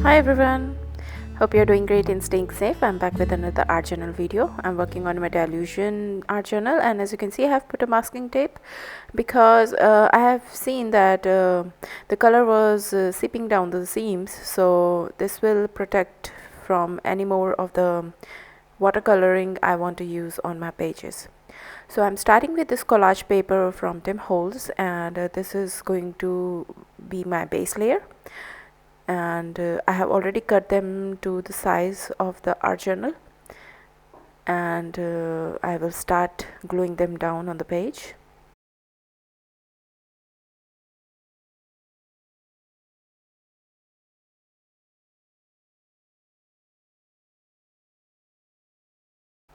Hi everyone, hope you're doing great and staying safe. I'm back with another art journal video. I'm working on my delusion art journal, and as you can see I have put a masking tape because I have seen that the color was seeping down the seams, so this will protect from any more of the watercoloring I want to use on my pages. So I'm starting with this collage paper from Tim Holtz, and this is going to be my base layer, and I have already cut them to the size of the art journal, and I will start gluing them down on the page.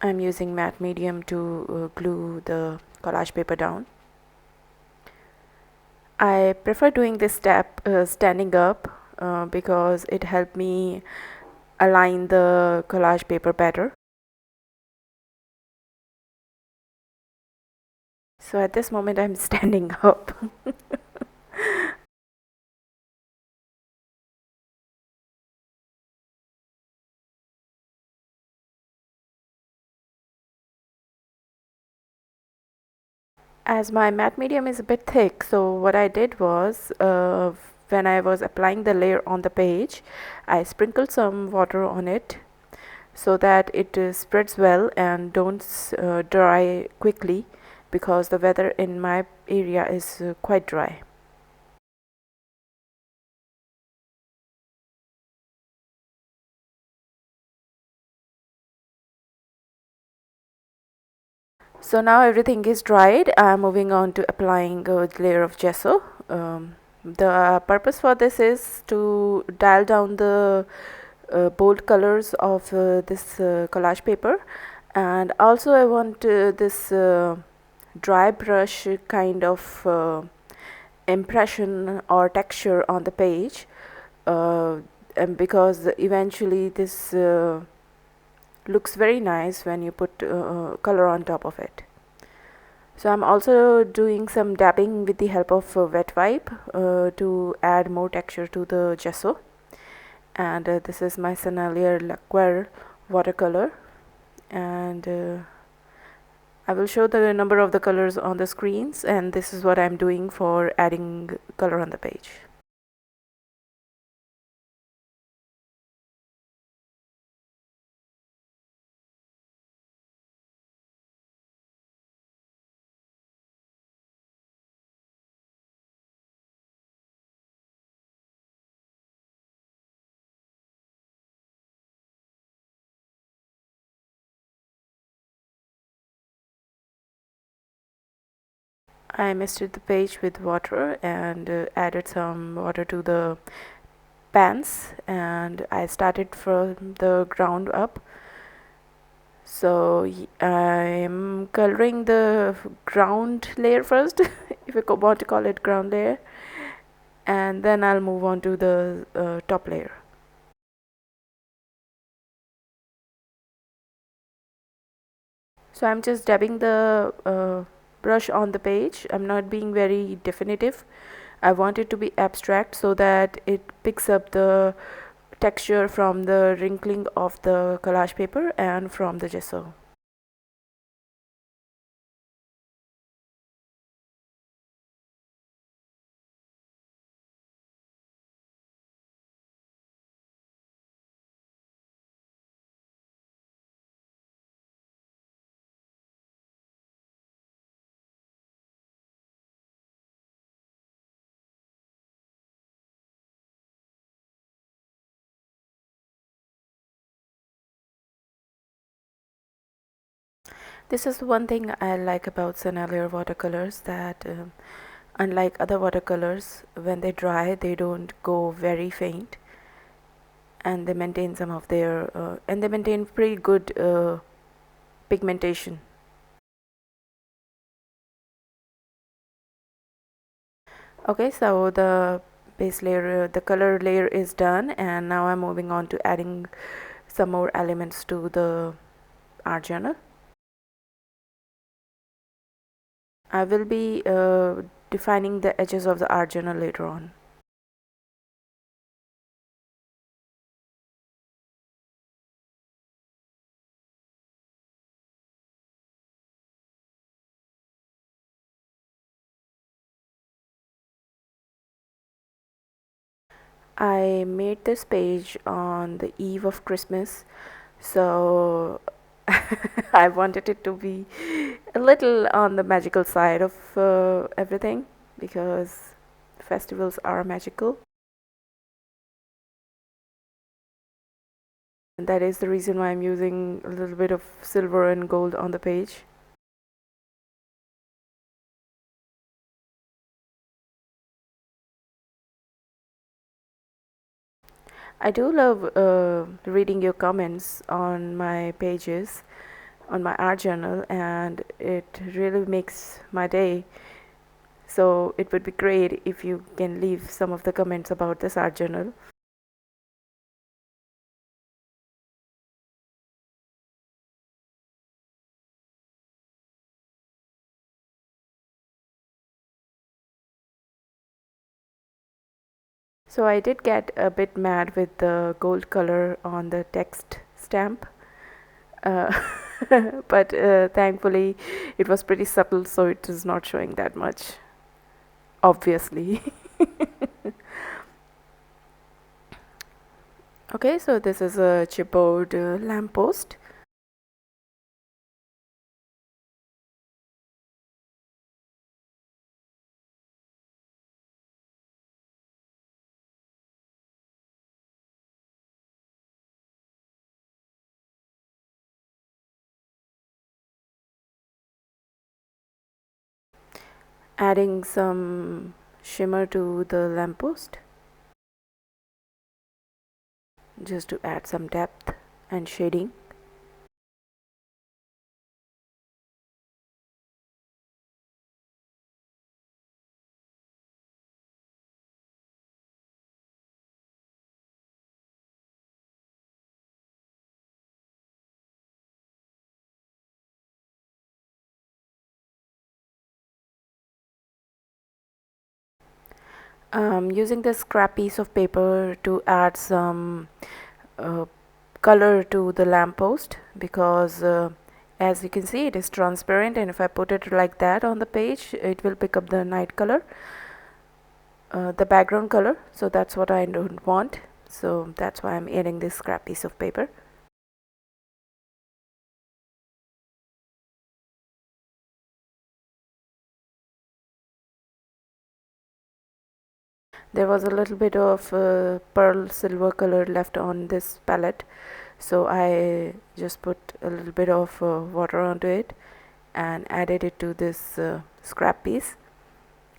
I'm using matte medium to glue the collage paper down. I prefer doing this step standing up because it helped me align the collage paper better. So at this moment I'm standing up. As my matte medium is a bit thick, so what I did was when I was applying the layer on the page, I sprinkled some water on it so that it spreads well and don't dry quickly, because the weather in my area is quite dry. So now everything is dried. I'm moving on to applying a layer of gesso. The purpose for this is to dial down the bold colors of this collage paper, and also I want this dry brush kind of impression or texture on the page, and because eventually this looks very nice when you put color on top of it. So I'm also doing some dabbing with the help of wet wipe to add more texture to the gesso. And this is my Sennelier Lacquer watercolor, and I will show the number of the colors on the screens, and this is what I'm doing for adding color on the page. I misted the page with water and added some water to the pans, and I started from the ground up. So I'm coloring the ground layer first, if you want to call it ground layer, and then I'll move on to the top layer. So I'm just dabbing the brush on the page. I'm not being very definitive. I want it to be abstract so that it picks up the texture from the wrinkling of the collage paper and from the gesso. This is one thing I like about Sennelier watercolors, that unlike other watercolors, when they dry they don't go very faint, and they maintain some of their and they maintain pretty good pigmentation. Okay, so the base layer, the color layer is done, and now I'm moving on to adding some more elements to the art journal. I will be defining the edges of the art journal later on. I made this page on the eve of Christmas, so I wanted it to be a little on the magical side of everything, because festivals are magical. And that is the reason why I'm using a little bit of silver and gold on the page. I do love reading your comments on my pages, on my art journal, and it really makes my day. So it would be great if you can leave some of the comments about this art journal. So I did get a bit mad with the gold color on the text stamp. Uh, but thankfully it was pretty subtle, so it is not showing that much, obviously. Okay, so this is a chipboard lamppost. Adding some shimmer to the lamppost just to add some depth and shading. Using this scrap piece of paper to add some uh, color to the lamppost, because as you can see, it is transparent, and if I put it like that on the page, it will pick up the night color, the background color. So that's what I don't want, so that's why I'm adding this scrap piece of paper. There was a little bit of pearl silver color left on this palette, so I just put a little bit of water onto it and added it to this scrap piece.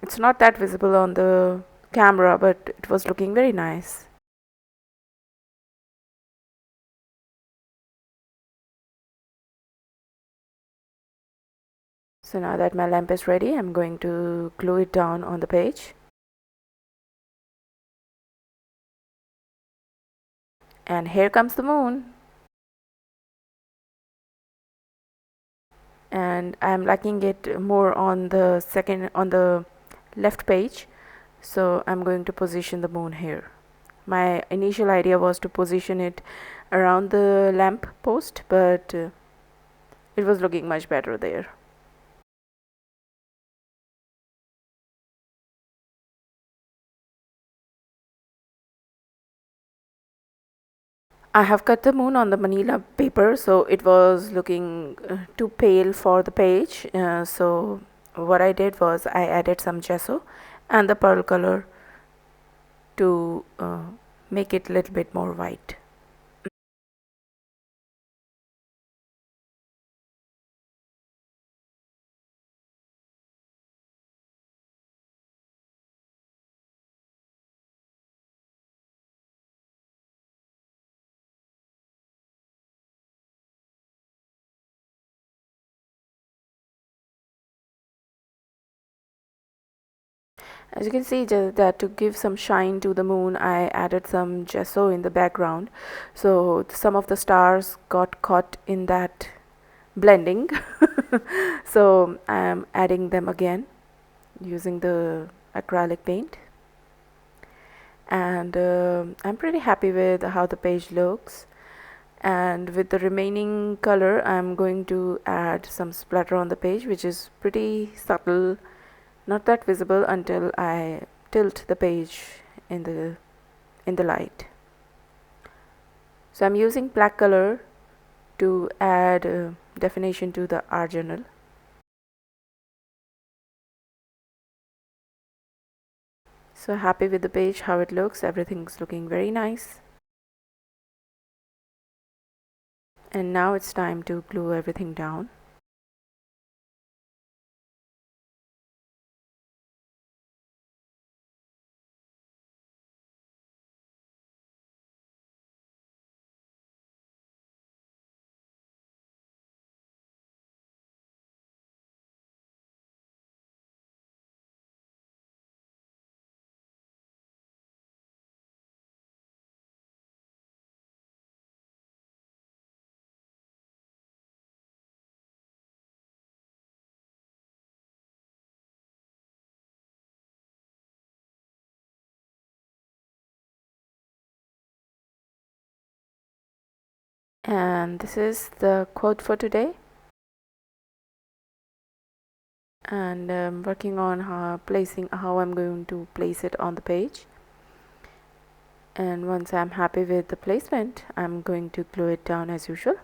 It's not that visible on the camera, but it was looking very nice. So now that my lamp is ready, I'm going to glue it down on the page. And here comes the moon. And I'm liking it more on the left page, so I'm going to position the moon here. My initial idea was to position it around the lamp post, but it was looking much better there. I have cut the moon on the manila paper, so it was looking too pale for the page. So what I did was I added some gesso and the pearl color to make it a little bit more white. As you can see, that to give some shine to the moon, I added some gesso in the background, so some of the stars got caught in that blending. So I'm adding them again using the acrylic paint, and I'm pretty happy with how the page looks. And with the remaining color, I'm going to add some splatter on the page, which is pretty subtle, not that visible until I tilt the page in the in the light. So I'm using black color to add definition to the art journal. So happy with the page, how it looks. Everything's looking very nice. And now it's time to glue everything down. And this is the quote for today. And I'm working on how I'm going to place it on the page. And once I'm happy with the placement, I'm going to glue it down as usual.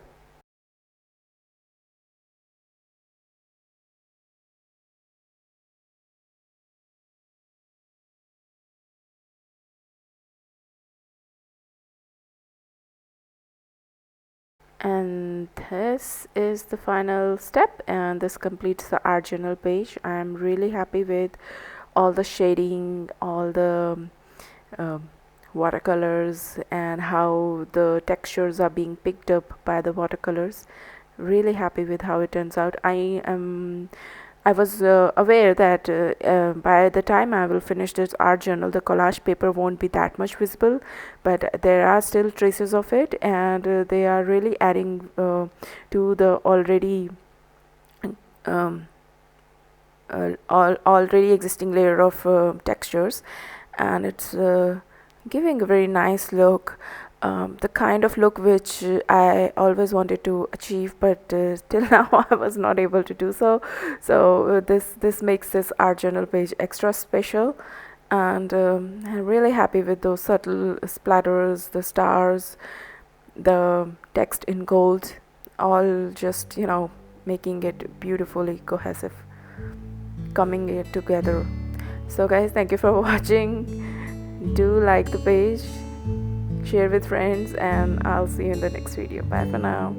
And this is the final step, and this completes the art journal page. I'm really happy with all the shading, all the um, watercolors, and how the textures are being picked up by the watercolors. Really happy with how it turns out. I was aware that by the time I will finish this art journal, the collage paper won't be that much visible, but there are still traces of it, and they are really adding to the um, already existing layer of textures, and it's giving a very nice look. The kind of look which I always wanted to achieve, but till now I was not able to do so. So this makes this art journal page extra special, and I'm really happy with those subtle splatters, the stars, the text in gold, all just making it beautifully cohesive, coming it together. So guys, thank you for watching. Do like the page, share with friends, and I'll see you in the next video. Bye for now.